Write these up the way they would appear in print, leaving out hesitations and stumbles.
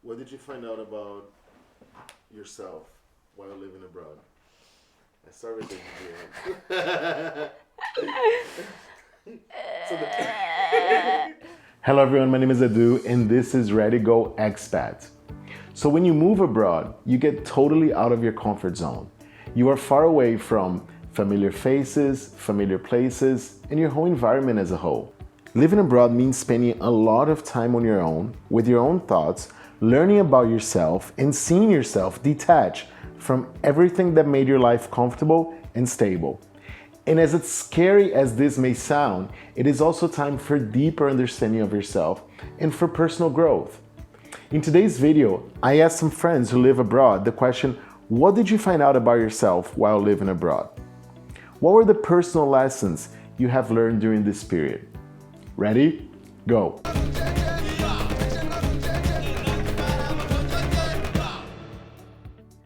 What did you find out about yourself while living abroad? I start with the so Hello everyone, my name is Edu and this is Ready Go Expat. So when you move abroad, you get totally out of your comfort zone. You are far away from familiar faces, familiar places, and your whole environment as a whole. Living abroad means spending a lot of time on your own, with your own thoughts, learning about yourself and seeing yourself detached from everything that made your life comfortable and stable. And as it's scary as this may sound, it is also time for deeper understanding of yourself and for personal growth. In today's video, I asked some friends who live abroad the question, what did you find out about yourself while living abroad? What were the personal lessons you have learned during this period? Ready? Go.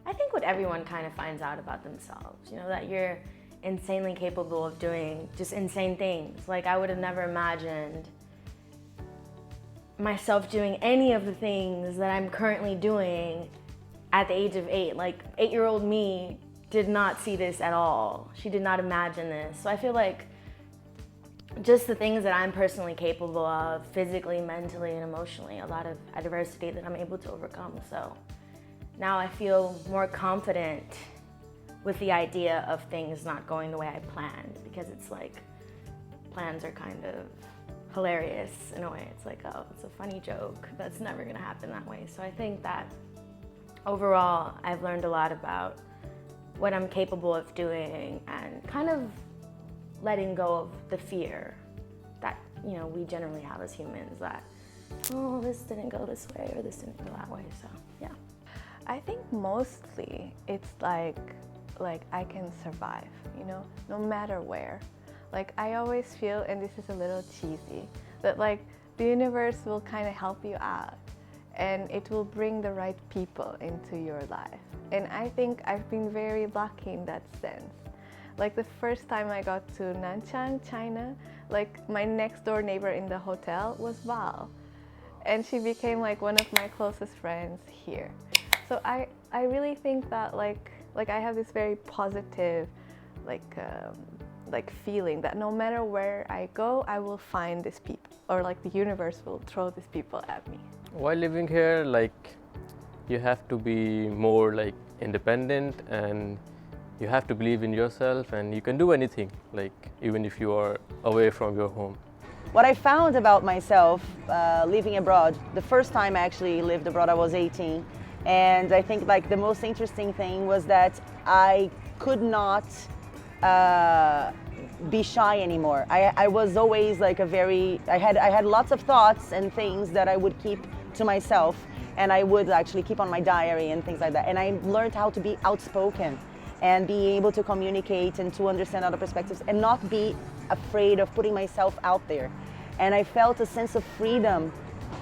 I think what everyone kind of finds out about themselves, that you're insanely capable of doing just insane things. Like, I would have never imagined myself doing any of the things that I'm currently doing at the age of 8. Like, 8-year-old me did not see this at all. She did not imagine this. So I feel like just the things that I'm personally capable of, physically, mentally, and emotionally, a lot of adversity that I'm able to overcome. So now I feel more confident with the idea of things not going the way I planned, because it's like plans are kind of hilarious in a way. It's like, oh, it's a funny joke. That's never gonna happen that way. So I think that overall, I've learned a lot about what I'm capable of doing and kind of letting go of the fear that, we generally have as humans, that, oh, this didn't go this way or this didn't go that way. So, yeah. I think mostly it's like I can survive, no matter where. Like, I always feel, and this is a little cheesy, that like the universe will kind of help you out and it will bring the right people into your life. And I think I've been very lucky in that sense. Like, the first time I got to Nanchang, China, like my next door neighbor in the hotel was Val. And she became like one of my closest friends here. So I really think that like I have this very positive like feeling that no matter where I go, I will find these people, or like the universe will throw these people at me. While living here, you have to be more independent, and you have to believe in yourself, and you can do anything, even if you are away from your home. What I found about myself living abroad, the first time I actually lived abroad, I was 18. And I think the most interesting thing was that I could not be shy anymore. I was always I had lots of thoughts and things that I would keep to myself, and I would actually keep on my diary and things like that. And I learned how to be outspoken and be able to communicate and to understand other perspectives and not be afraid of putting myself out there. And I felt a sense of freedom,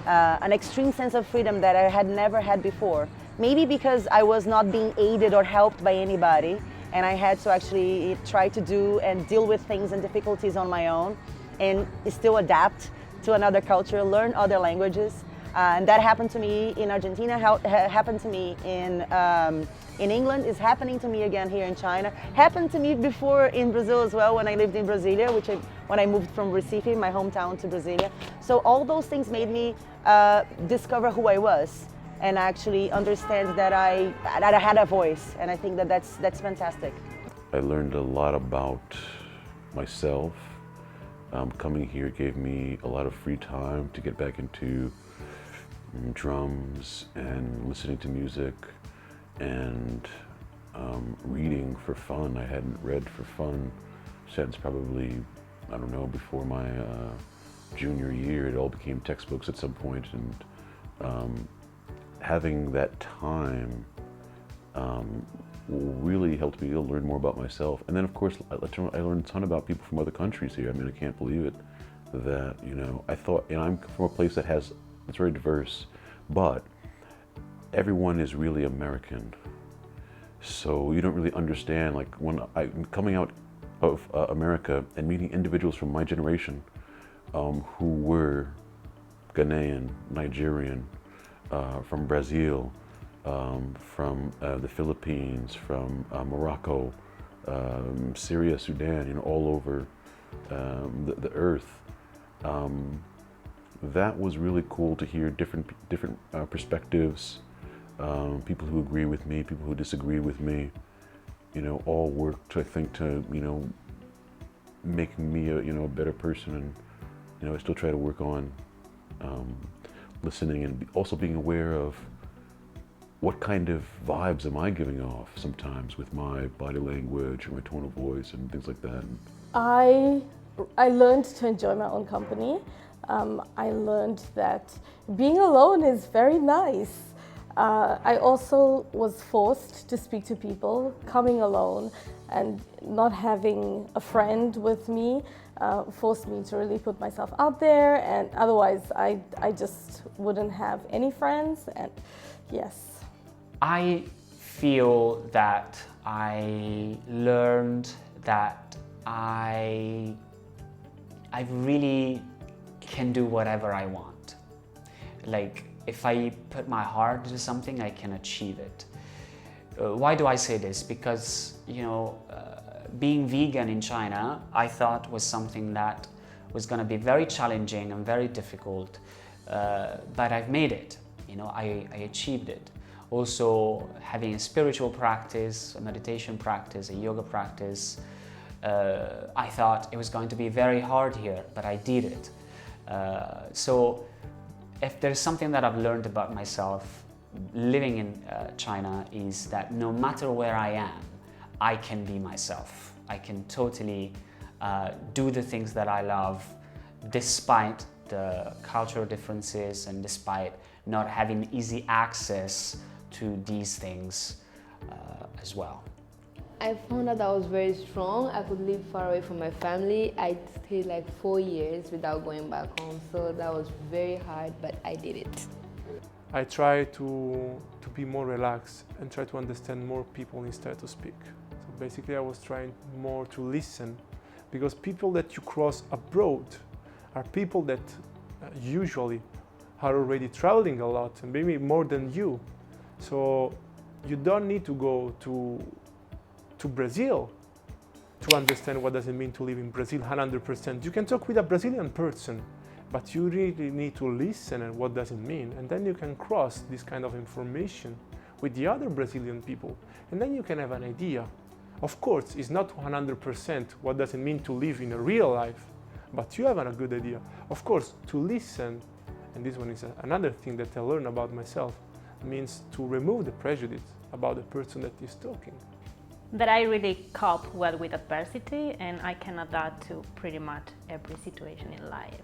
an extreme sense of freedom that I had never had before. Maybe because I was not being aided or helped by anybody, and I had to actually try to do and deal with things and difficulties on my own and still adapt to another culture, learn other languages. And that happened to me in Argentina, happened to me in England, is happening to me again here in China. Happened to me before in Brazil as well, when I lived in Brasilia, when I moved from Recife, my hometown, to Brasilia. So all those things made me discover who I was and actually understand that I had a voice. And I think that's fantastic. I learned a lot about myself. Coming here gave me a lot of free time to get back into drums and listening to music and reading for fun. I hadn't read for fun since probably, I don't know, before my junior year. It all became textbooks at some point, and having that time really helped me to learn more about myself. And then of course I learned a ton about people from other countries here. I mean, I can't believe it that, I thought, I'm from a place it's very diverse, but everyone is really American. So you don't really understand, when I'm coming out of America and meeting individuals from my generation who were Ghanaian, Nigerian, from Brazil, from the Philippines, from Morocco, Syria, Sudan, you know, all over the earth. That was really cool to hear different perspectives, people who agree with me, people who disagree with me, you know, all worked, I think, to, you know, make me a, you know, a better person. And, you know, I still try to work on listening and also being aware of what kind of vibes am I giving off sometimes with my body language or my tone of voice and things like that. I learned to enjoy my own company. I learned that being alone is very nice. I also was forced to speak to people, coming alone and not having a friend with me forced me to really put myself out there, and otherwise I just wouldn't have any friends. And yes. I feel that I learned that I really can do whatever I want. Like, if I put my heart into something, I can achieve it. Why do I say this? Because, you know, being vegan in China, I thought was something that was going to be very challenging and very difficult, but I've made it. You know, I achieved it. Also, having a spiritual practice, a meditation practice, a yoga practice, I thought it was going to be very hard here, but I did it. So if there's something that I've learned about myself living in China, is that no matter where I am, I can be myself. I can totally do the things that I love despite the cultural differences and despite not having easy access to these things as well. I found out I was very strong. I could live far away from my family. I stayed like 4 years without going back home, so that was very hard, but I did it. I try to be more relaxed and try to understand more people instead to speak. So basically I was trying more to listen, because people that you cross abroad are people that usually are already traveling a lot and maybe more than you. So you don't need to go to Brazil to understand what does it mean to live in Brazil 100%. You can talk with a Brazilian person, but you really need to listen and what does it mean, and then you can cross this kind of information with the other Brazilian people, and then you can have an idea. Of course, it's not 100% what does it mean to live in a real life, but you have a good idea. Of course, to listen, and this one is another thing that I learned about myself, means to remove the prejudice about the person that is talking. That I really cope well with adversity, and I can adapt to pretty much every situation in life.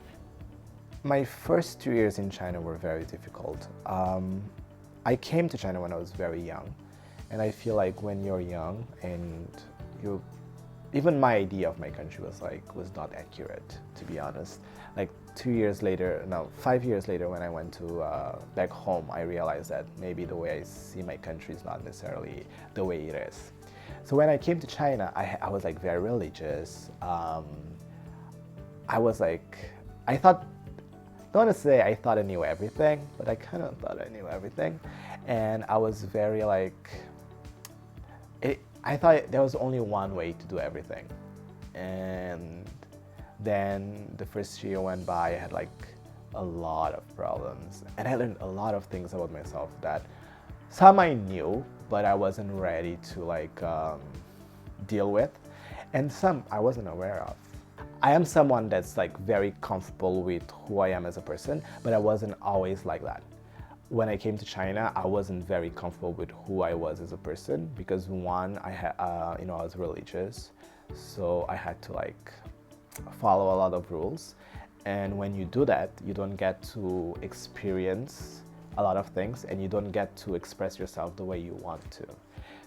My first 2 years in China were very difficult. I came to China when I was very young, and I feel like when you're young and even my idea of my country was not accurate, to be honest. Like 5 years later, when I went to back home, I realized that maybe the way I see my country is not necessarily the way it is. So when I came to China, I was like very religious. I was like, I thought, don't want to say I thought I knew everything, but I kind of thought I knew everything. And I was very like, I thought there was only one way to do everything. And then the first year went by, I had like a lot of problems. And I learned a lot of things about myself that some I knew, but I wasn't ready to like deal with. And some I wasn't aware of. I am someone that's like very comfortable with who I am as a person, but I wasn't always like that. When I came to China, I wasn't very comfortable with who I was as a person because one, I was religious, so I had to like follow a lot of rules. And when you do that, you don't get to experience a lot of things, and you don't get to express yourself the way you want to.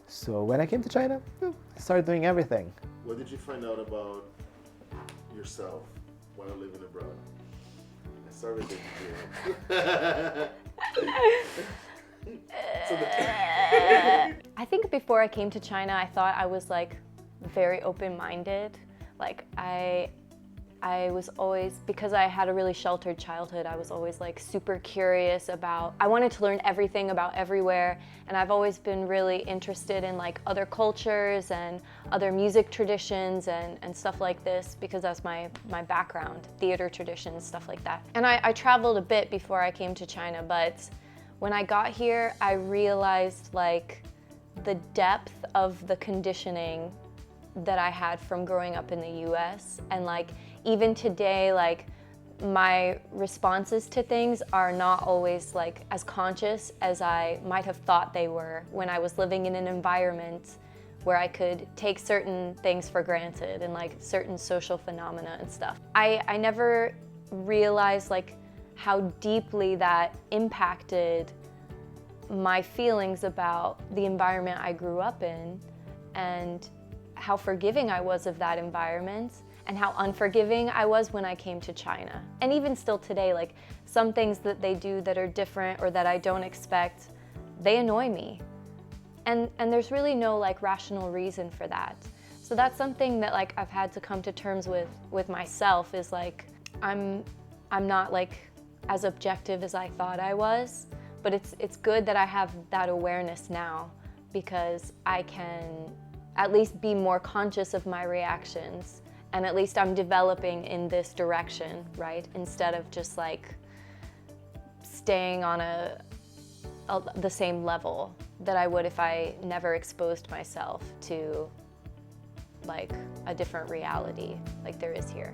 So when I came to China, I started doing everything. What did you find out about yourself while living abroad? I started with I think before I came to China, I thought I was like very open-minded. Like I I was always, because I had a really sheltered childhood, I was always like super curious about, I wanted to learn everything about everywhere, and I've always been really interested in like other cultures and other music traditions and stuff like this, because that's my background, theater traditions, stuff like that. And I traveled a bit before I came to China, but when I got here, I realized like the depth of the conditioning that I had from growing up in the US, and like even today, like my responses to things are not always like as conscious as I might have thought they were when I was living in an environment where I could take certain things for granted and like certain social phenomena and stuff. I never realized like how deeply that impacted my feelings about the environment I grew up in, and how forgiving I was of that environment, and how unforgiving I was when I came to China. And even still today, like some things that they do that are different or that I don't expect, they annoy me. And there's really no like rational reason for that. So that's something that like I've had to come to terms with myself, is like I'm not like as objective as I thought I was, but it's good that I have that awareness now, because I can at least be more conscious of my reactions, and at least I'm developing in this direction, right? Instead of just like staying on the same level that I would if I never exposed myself to like a different reality like there is here.